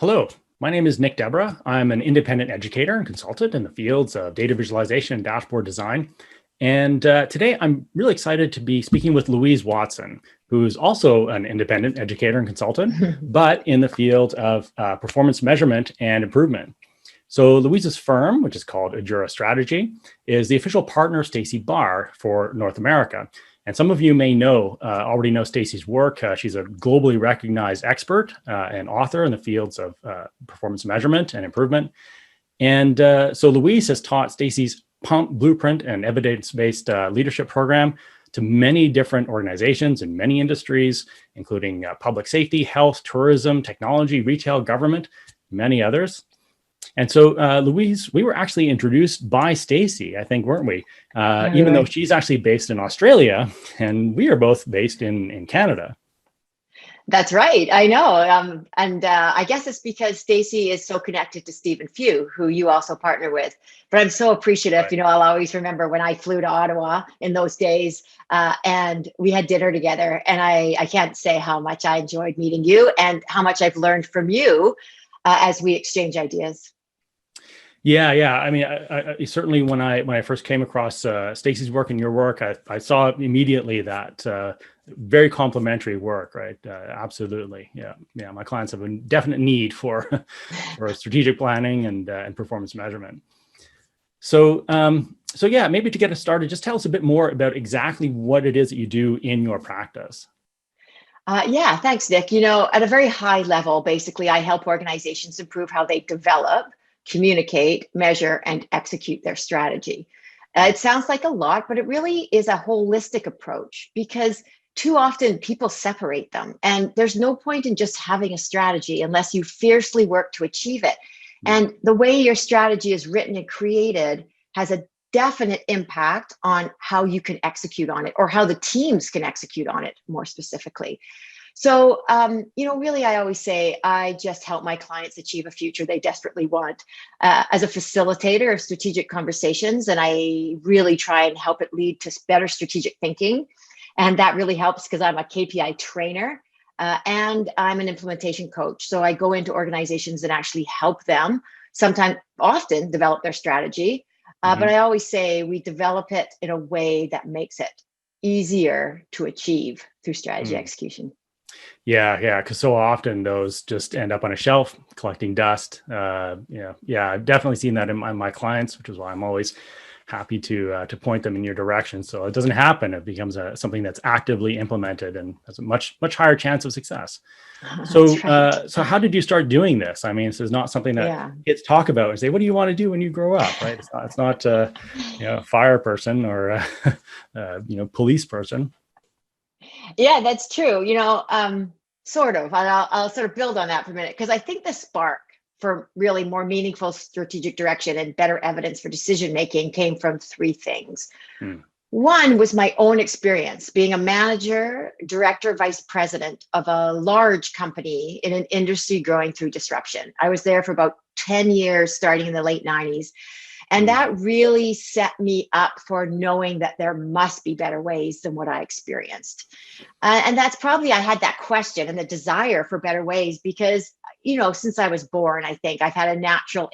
Hello, my name is Nick Deborah. I'm an independent educator and consultant in the fields of data visualization and dashboard design. And today I'm really excited to be speaking with Louise Watson, who's also an independent educator and consultant, but in the field of performance measurement and improvement. So Louise's firm, which is called Ajura Strategy, is the official partner of Stacy Barr for North America. And some of you may already know Stacy's work. She's a globally recognized expert and author in the fields of performance measurement and improvement. And so Louise has taught Stacy's Pump Blueprint and evidence-based leadership program to many different organizations in many industries, including public safety, health, tourism, technology, retail, government, many others. And so, Louise, we were actually introduced by Stacy, I think, weren't we? Even though she's actually based in Australia, and we are both based in Canada. That's right. I know. I guess it's because Stacy is so connected to Stephen Few, who you also partner with. But I'm so appreciative. Right. I'll always remember when I flew to Ottawa in those days and we had dinner together. And I can't say how much I enjoyed meeting you and how much I've learned from you as we exchange ideas. Yeah. I mean, I certainly when I first came across Stacy's work and your work, I saw immediately that very complementary work, right? Absolutely, yeah. My clients have a definite need for strategic planning and performance measurement. So yeah, maybe to get us started, just tell us a bit more about exactly what it is that you do in your practice. Yeah, thanks, Nick. At a very high level, basically, I help organizations improve how they develop, communicate, measure, and execute their strategy. It sounds like a lot, but it really is a holistic approach because too often people separate them. And there's no point in just having a strategy unless you fiercely work to achieve it. And the way your strategy is written and created has a definite impact on how you can execute on it or how the teams can execute on it more specifically. So, really, I always say I just help my clients achieve a future they desperately want as a facilitator of strategic conversations. And I really try and help it lead to better strategic thinking. And that really helps because I'm a KPI trainer and I'm an implementation coach. So I go into organizations and actually help them often develop their strategy. But I always say we develop it in a way that makes it easier to achieve through strategy execution. Yeah, because so often those just end up on a shelf collecting dust. I've definitely seen that in my clients, which is why I'm always happy to point them in your direction. So it doesn't happen; it becomes something that's actively implemented and has a much higher chance of success. So, Right. So how did you start doing this? I mean, this is not something that kids talk about and say, "What do you want to do when you grow up?" Right? It's not a fire person or police person. Yeah, that's true. Sort of. And I'll sort of build on that for a minute because I think the spark for really more meaningful strategic direction and better evidence for decision making came from three things. One was my own experience being a manager, director, vice president of a large company in an industry growing through disruption. I was there for about 10 years, starting in the late 90s. And that really set me up for knowing that there must be better ways than what I experienced. And that's probably, I had that question and the desire for better ways because, since I was born, I think I've had a natural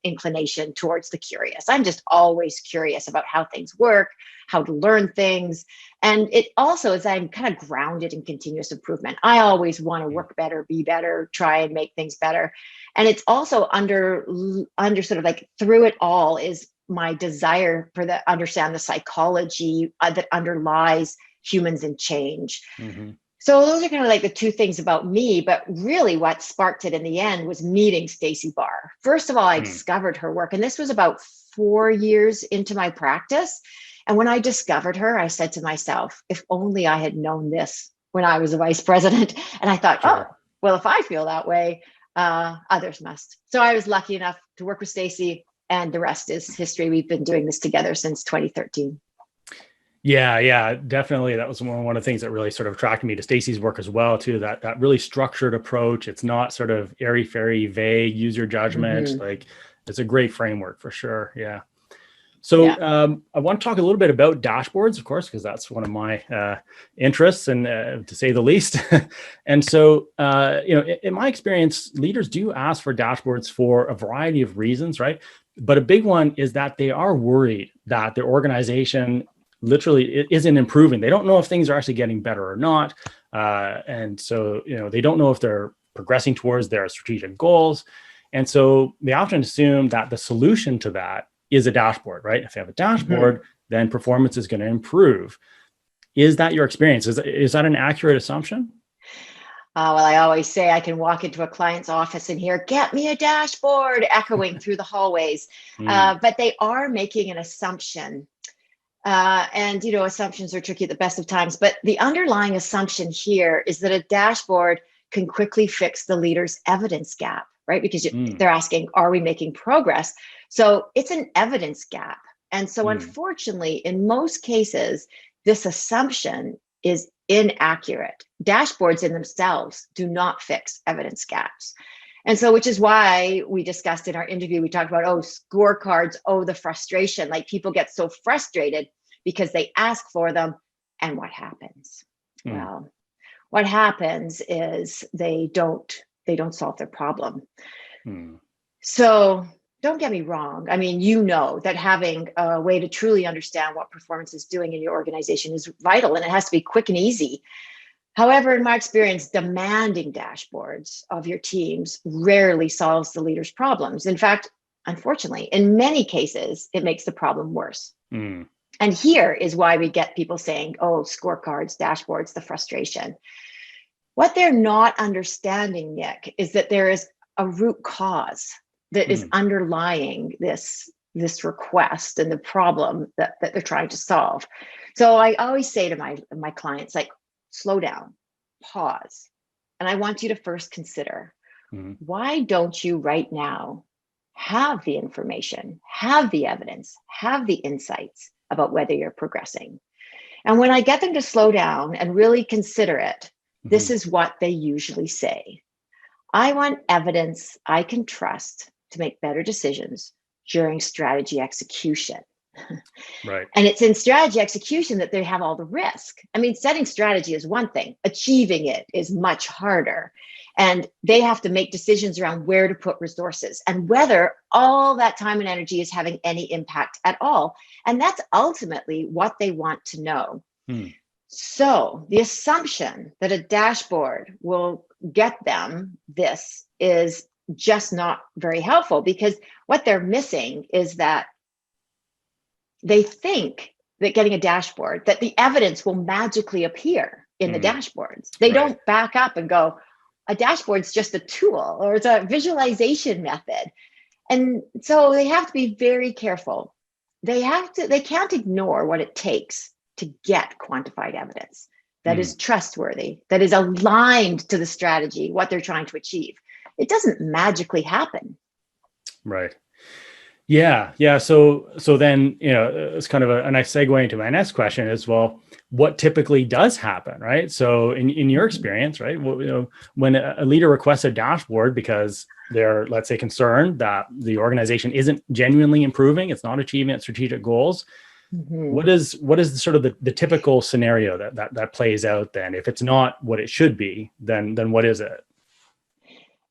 inclination towards the curious. I'm just always curious about how things work, how to learn things. And it also is I'm kind of grounded in continuous improvement. I always want to work better, be better, try and make things better. And it's also under sort of like through it all is my desire for understand the psychology that underlies humans and change. So those are kind of like the two things about me, but really what sparked it in the end was meeting Stacy Barr. First of all, I discovered her work, and this was about 4 years into my practice. And when I discovered her, I said to myself, if only I had known this when I was a vice president. And I thought, oh, well, if I feel that way, others must. So I was lucky enough to work with Stacy, and the rest is history. We've been doing this together since 2013. Yeah, definitely. That was one of the things that really sort of attracted me to Stacy's work as well, too. That really structured approach. It's not sort of airy-fairy, vague, use your judgment. Like it's a great framework for sure. Yeah. So Yeah. I want to talk a little bit about dashboards, of course, because that's one of my interests, and to say the least. And so, in my experience, leaders do ask for dashboards for a variety of reasons, right? But a big one is that they are worried that their organization literally isn't improving. They don't know if things are actually getting better or not, and so they don't know if they're progressing towards their strategic goals. And so they often assume that the solution to that is a dashboard, right? If you have a dashboard, then performance is going to improve. Is that your experience? Is that an accurate assumption? Well, I always say I can walk into a client's office and hear, "Get me a dashboard," echoing through the hallways. Mm, But they are making an assumption. And, assumptions are tricky at the best of times. But the underlying assumption here is that a dashboard can quickly fix the leader's evidence gap, right? Because mm, they're asking, are we making progress? So it's an evidence gap. And so, mm, unfortunately, in most cases, this assumption is inaccurate. Dashboards in themselves do not fix evidence gaps. And so, which is why we discussed in our interview, we talked about, scorecards, the frustration. Like people get so frustrated because they ask for them. And what happens? mm, Well, what happens is they don't solve their problem. mm, So don't get me wrong. I mean, that having a way to truly understand what performance is doing in your organization is vital, and it has to be quick and easy. However, in my experience, demanding dashboards of your teams rarely solves the leader's problems. In fact, unfortunately, in many cases, it makes the problem worse. mm, And here is why we get people saying, scorecards, dashboards, the frustration. What they're not understanding, Nick, is that there is a root cause that is mm, underlying this request and the problem that they're trying to solve. So I always say to my clients, like, slow down, pause. And I want you to first consider, mm, why don't you right now have the information, have the evidence, have the insights about whether you're progressing? And when I get them to slow down and really consider it, this mm, is what they usually say. I want evidence I can trust to make better decisions during strategy execution. right. And it's in strategy execution that they have all the risk. I mean, setting strategy is one thing, achieving it is much harder. And they have to make decisions around where to put resources and whether all that time and energy is having any impact at all. And that's ultimately what they want to know. Mm, So the assumption that a dashboard will get them this is just not very helpful, because what they're missing is that they think that getting a dashboard, that the evidence will magically appear in the mm, dashboards. They right. don't back up and go, a dashboard's just a tool or it's a visualization method. And so they have to be very careful. They can't ignore what it takes to get quantified evidence that Mm, is trustworthy, that is aligned to the strategy, what they're trying to achieve. It doesn't magically happen. right. Yeah, yeah. So then, it's kind of a nice segue into my next question as well. What typically does happen, right? So in your Mhm. experience, right, when a leader requests a dashboard because they're, let's say, concerned that the organization isn't genuinely improving, it's not achieving its strategic goals. Mhm. What is sort of the typical scenario that plays out then? If it's not what it should be, then what is it?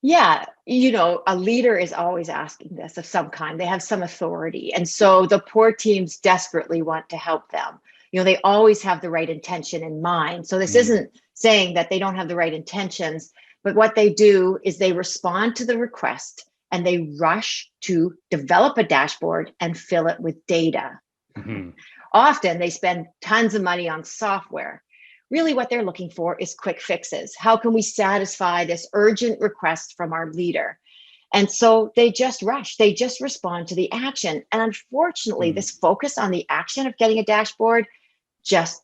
Yeah, a leader is always asking this of some kind. They have some authority. And so the poor teams desperately want to help them. They always have the right intention in mind. So this Mm, isn't saying that they don't have the right intentions, but what they do is they respond to the request and they rush to develop a dashboard and fill it with data. mhm, Often they spend tons of money on software. Really, what they're looking for is quick fixes. How can we satisfy this urgent request from our leader? And so they just rush, they just respond to the action. And unfortunately, mm, this focus on the action of getting a dashboard just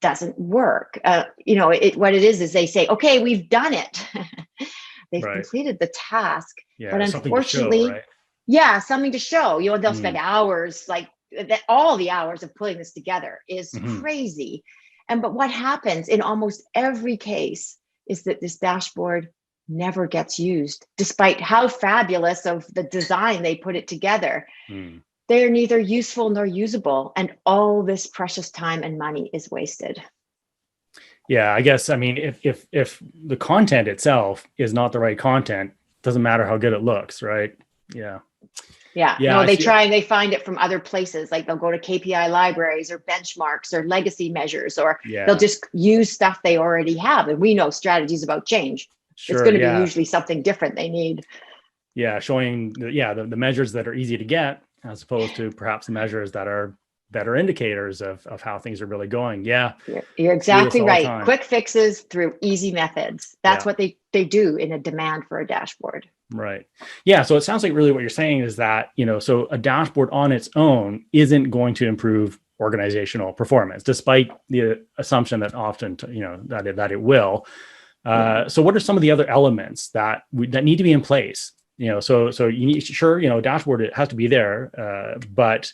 doesn't work. What it is they say, okay, we've done it. They've right. completed the task. But Yeah, something to show, unfortunately, right? yeah, something to show. They'll spend Mm, hours, like that, all the hours of putting this together is mhm, crazy. But what happens in almost every case is that this dashboard never gets used, despite how fabulous of the design they put it together. mm, they're neither useful nor usable, and all this precious time and money is wasted. Yeah, I guess, I mean, if the content itself is not the right content, doesn't matter how good it looks, right? Yeah. Yeah, Yeah, no, I they see. try and they find it from other places. Like they'll go to KPI libraries or benchmarks or legacy measures, or they'll Yeah, just use stuff they already have. And we know strategies about change. It's sure. going to be Yeah. usually something different they need. Yeah. Showing the measures that are easy to get as opposed to perhaps the measures that are better indicators of how things are really going. Yeah. You're See this exactly all the right. time. Quick fixes through easy methods. That's Yeah. what they do in a demand for a dashboard. Right. Yeah. So it sounds like really what you're saying is that, so a dashboard on its own isn't going to improve organizational performance, despite the assumption that often, that it will. Yeah. So what are some of the other elements that need to be in place? So you need, sure, dashboard, it has to be there, but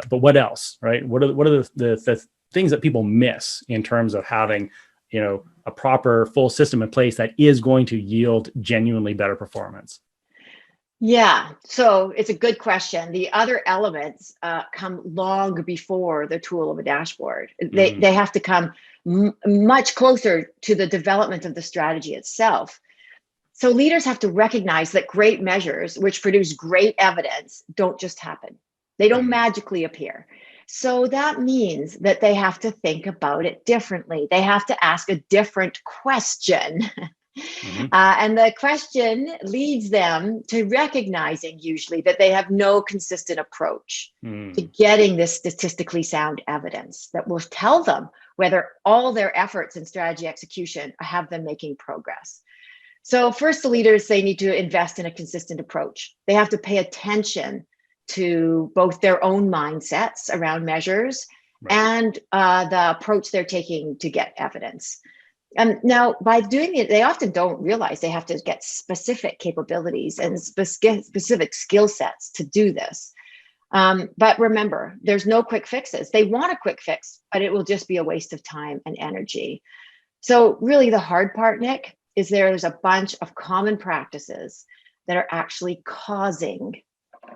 what else, right? What are the things that people miss in terms of having, a proper full system in place that is going to yield genuinely better performance? Yeah, so it's a good question. The other elements come long before the tool of a dashboard. They have to come much closer to the development of the strategy itself. So leaders have to recognize that great measures, which produce great evidence, don't just happen. They don't magically appear. So that means that they have to think about it differently. They have to ask a different question. Mm-hmm. And the question leads them to recognizing usually that they have no consistent approach to getting this statistically sound evidence that will tell them whether all their efforts in strategy execution have them making progress. So first, the leaders, they need to invest in a consistent approach. They have to pay attention to both their own mindsets around measures and the approach they're taking to get evidence. Now, by doing it, they often don't realize they have to get specific capabilities and specific skill sets to do this. But remember, there's no quick fixes. They want a quick fix, but it will just be a waste of time and energy. So really the hard part, Nick, is there's a bunch of common practices that are actually causing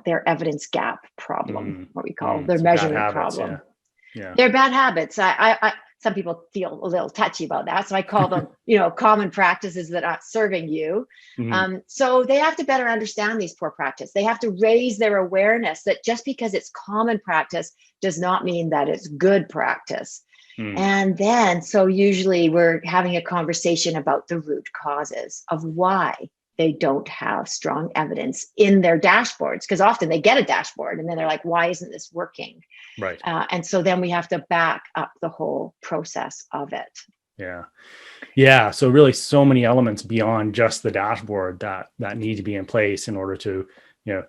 their evidence gap problem, what we call their So bad measurement habits. problem. Yeah. They're bad habits. Some people feel a little touchy about that, so I call them, common practices that aren't serving you. So they have to better understand these poor practices. They have to raise their awareness that just because it's common practice does not mean that it's good practice. And then, so usually we're having a conversation about the root causes of why they don't have strong evidence in their dashboards, because often they get a dashboard and then they're like, why isn't this working? Right. And so then we have to back up the whole process of it. Yeah. Yeah. So really so many elements beyond just the dashboard that need to be in place in order to,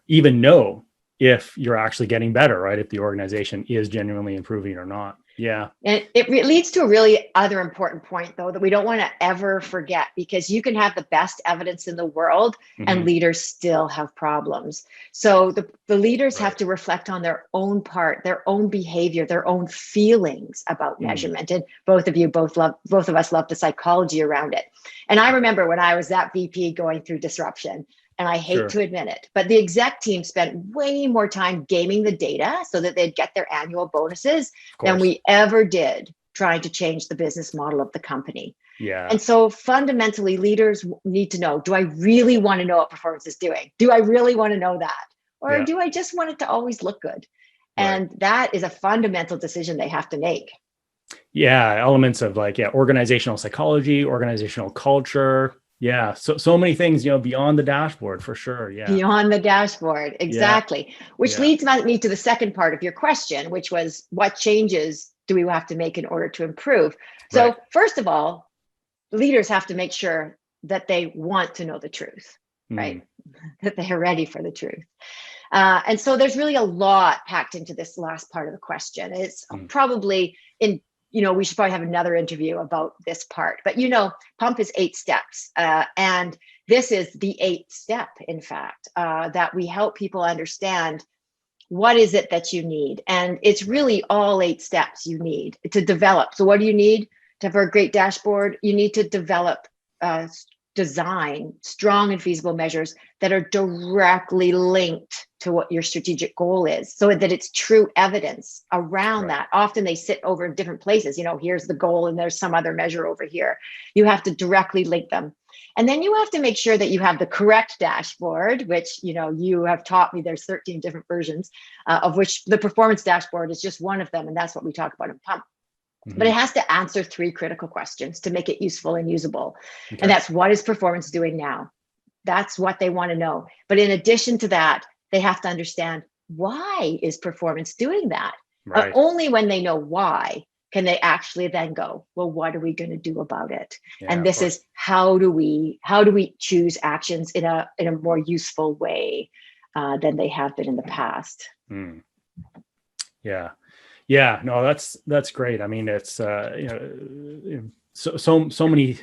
even know if you're actually getting better, right? If the organization is genuinely improving or not. Yeah. And it leads to a really other important point, though, that we don't want to ever forget, because you can have the best evidence in the world and leaders still have problems. So the leaders have to reflect on their own part, their own behavior, their own feelings about measurement. And both of us love the psychology around it. And I remember when I was that VP going through disruption, and I hate to admit it, but the exec team spent way more time gaming the data so that they'd get their annual bonuses than we ever did trying to change the business model of the company. Yeah. And so fundamentally, leaders need to know, do I really want to know what performance is doing? Do I really want to know that? Or do I just want it to always look good? And that is a fundamental decision they have to make. Yeah. Elements of organizational psychology, organizational culture. Yeah. So many things, beyond the dashboard for sure. Yeah. Beyond the dashboard. Exactly. Which leads me to the second part of your question, which was what changes do we have to make in order to improve? So first of all, leaders have to make sure that they want to know the truth, right? That they're ready for the truth. And so there's really a lot packed into this last part of the question. It's probably we should probably have another interview about this part, but PUMP is 8 steps. And this is the 8th step, in fact, that we help people understand what is it that you need. And it's really all 8 steps you need to develop. So what do you need to have a great dashboard? You need to develop design strong and feasible measures that are directly linked to what your strategic goal is, so that it's true evidence around that. Often they sit over in different places. Here's the goal and there's some other measure over here. You have to directly link them. And then you have to make sure that you have the correct dashboard, which, you have taught me there's 13 different versions, of which the performance dashboard is just one of them. And that's what we talk about in Pump. But it has to answer 3 critical questions to make it useful and usable. Okay. And that's, what is performance doing now? That's what they want to know. But in addition to that, they have to understand, why is performance doing that? Right. Only when they know why can they actually then go, well, what are we going to do about it? Yeah, and this is, how do we choose actions in a more useful way than they have been in the past? Mm. Yeah, no, that's great. I mean, it's so many,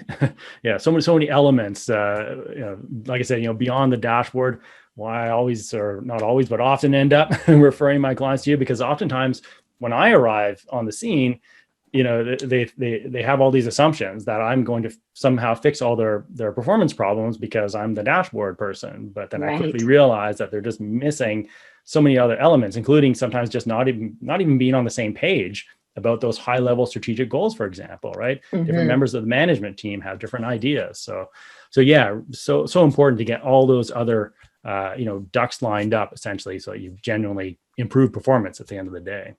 so many elements. Like I said, beyond the dashboard. Why I always, or not always, but often end up referring my clients to you, because oftentimes when I arrive on the scene, they have all these assumptions that I'm going to somehow fix all their performance problems because I'm the dashboard person. But then I quickly realize that they're just missing so many other elements, including sometimes just not even being on the same page about those high level strategic goals, for example, right? Mm-hmm. Different members of the management team have different ideas. So important to get all those other, ducks lined up, essentially, so you genuinely improve performance at the end of the day.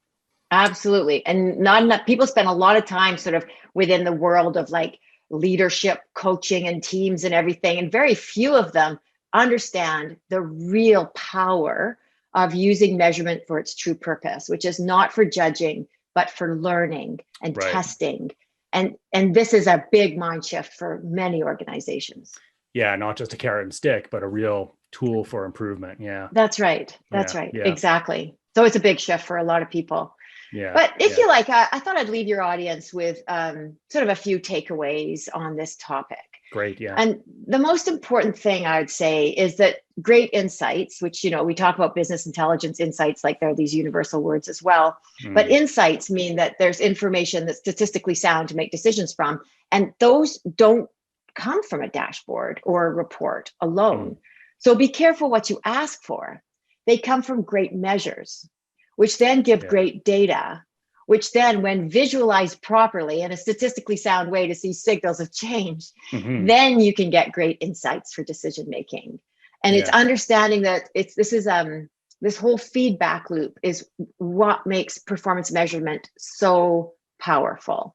Absolutely. And not enough people spend a lot of time sort of within the world of like leadership coaching and teams and everything. And very few of them understand the real power of using measurement for its true purpose, which is not for judging, but for learning and testing. And this is a big mind shift for many organizations. Yeah, not just a carrot and stick, but a real tool for improvement. Yeah. That's right. Yeah. Exactly. So it's a big shift for a lot of people. Yeah. But if you like, I thought I'd leave your audience with sort of a few takeaways on this topic. Great. Yeah. And the most important thing I would say is that great insights, which, we talk about business intelligence insights, like there are these universal words as well. But insights mean that there's information that's statistically sound to make decisions from. And those don't come from a dashboard or a report alone. So be careful what you ask for. They come from great measures, which then give great data, which then, when visualized properly in a statistically sound way to see signals of change, then you can get great insights for decision making. And it's understanding that this whole feedback loop is what makes performance measurement so powerful.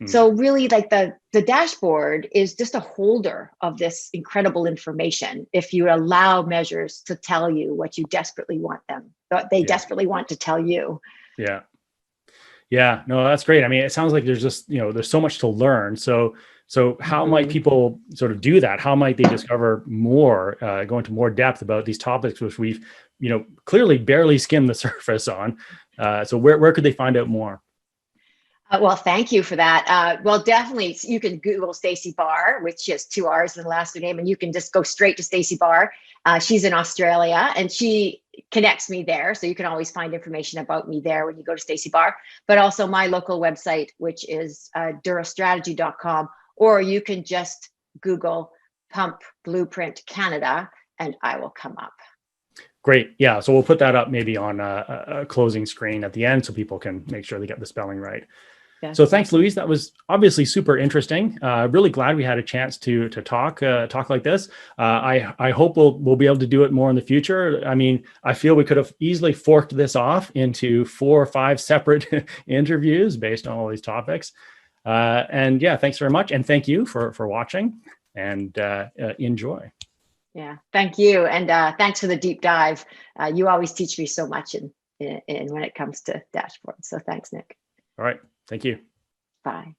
So really, like the dashboard is just a holder of this incredible information if you allow measures to tell you what you desperately want them, what they desperately want to tell you. Yeah, no, that's great. I mean, it sounds like there's just, there's so much to learn. So how might people sort of do that? How might they discover more, go into more depth about these topics, which we've, clearly barely skimmed the surface on? So where could they find out more? Well, thank you for that. Well, definitely, you can Google Stacey Barr, which has 2 R's in the last name, and you can just go straight to Stacey Barr. She's in Australia, and she connects me there. So you can always find information about me there when you go to Stacey Barr, but also my local website, which is durastrategy.com, or you can just Google Pump Blueprint Canada, and I will come up. Great. Yeah. So we'll put that up maybe on a closing screen at the end so people can make sure they get the spelling right. Yeah. So thanks, Louise. That was obviously super interesting. Really glad we had a chance to talk like this. I hope we'll be able to do it more in the future. I mean, I feel we could have easily forked this off into 4 or 5 separate interviews based on all these topics. And yeah, thanks very much. And thank you for watching, and enjoy. Yeah, thank you. And thanks for the deep dive. You always teach me so much in when it comes to dashboards. So thanks, Nick. All right. Thank you. Bye.